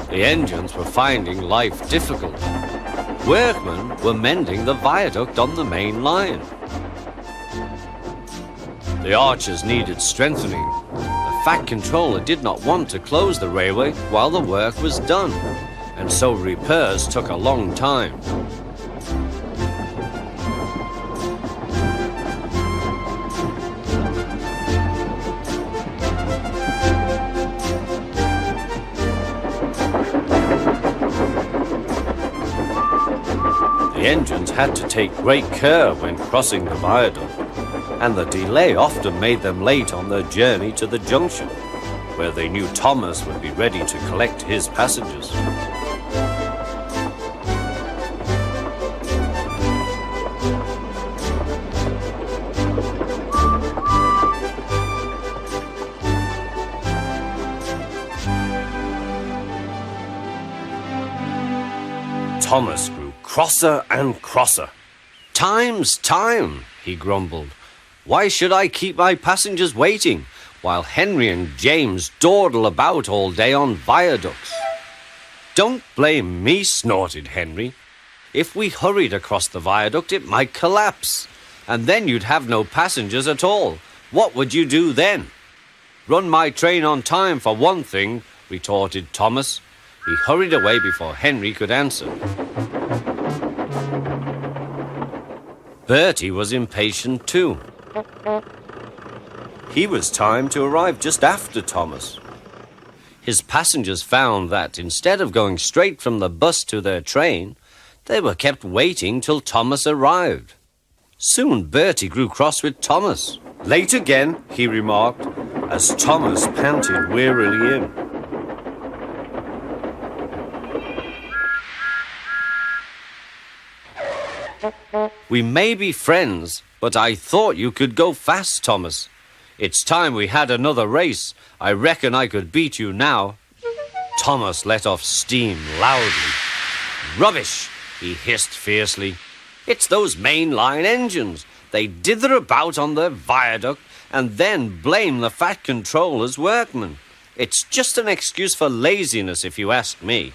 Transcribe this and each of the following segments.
The engines were finding life difficult. Workmen were mending the viaduct on the main line. The arches needed strengthening. The Fat Controller did not want to close the railway while the work was done, and so repairs took a long time. The engines had to take great care when crossing the viaduct, and the delay often made them late on their journey to the junction, where they knew Thomas would be ready to collect his passengers. Thomas grew crosser and crosser. "Time's time," he grumbled. "Why should I keep my passengers waiting while Henry and James dawdle about all day on viaducts?" "Don't blame me," snorted Henry. "If we hurried across the viaduct, it might collapse, and then you'd have no passengers at all. What would you do then?" "Run my train on time for one thing," retorted Thomas. He hurried away before Henry could answer. Bertie was impatient too. He was timed to arrive just after Thomas. His passengers found that instead of going straight from the bus to their train, they were kept waiting till Thomas arrived. Soon Bertie grew cross with Thomas. "Late again," he remarked, as Thomas panted wearily in. "We may be friends, but I thought you could go fast, Thomas. It's time we had another race. I reckon I could beat you now." Thomas let off steam loudly. "Rubbish," he hissed fiercely. "It's those mainline engines. They dither about on their viaduct and then blame the Fat Controller's workmen. It's just an excuse for laziness, if you ask me."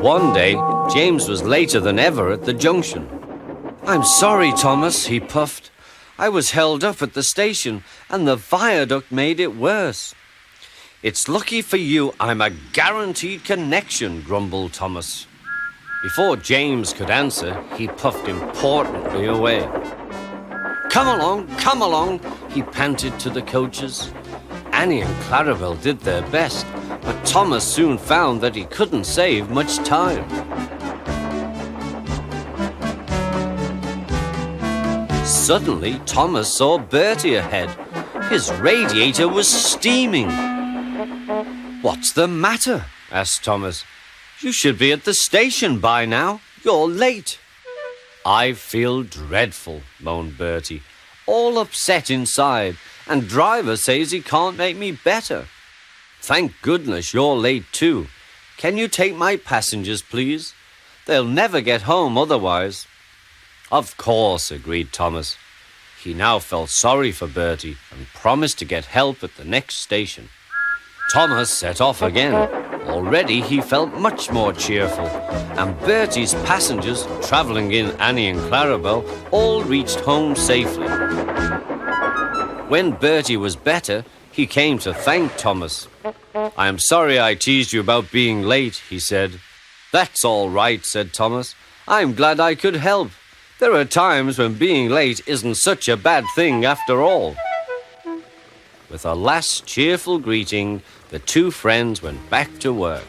One day, James was later than ever at the junction. "I'm sorry, Thomas," he puffed. "I was held up at the station, and the viaduct made it worse." "It's lucky for you I'm a guaranteed connection," grumbled Thomas. Before James could answer, he puffed importantly away. Come along," he panted to the coaches. Annie and Clarabel did their best, but Thomas soon found that he couldn't save much time. Suddenly, Thomas saw Bertie ahead. His radiator was steaming. "What's the matter?" asked Thomas. "You should be at the station by now. You're late." "I feel dreadful," moaned Bertie. "All upset inside, and driver says he can't make me better." "Thank goodness you're late too. Can you take my passengers, please? They'll never get home otherwise." "Of course," agreed Thomas. He now felt sorry for Bertie and promised to get help at the next station. Thomas set off again. Already he felt much more cheerful, and Bertie's passengers, travelling in Annie and Clarabel, all reached home safely. When Bertie was better, he came to thank Thomas. "I'm sorry I teased you about being late," he said. "That's all right," said Thomas. "I'm glad I could help. There are times when being late isn't such a bad thing after all." With a last cheerful greeting, the two friends went back to work.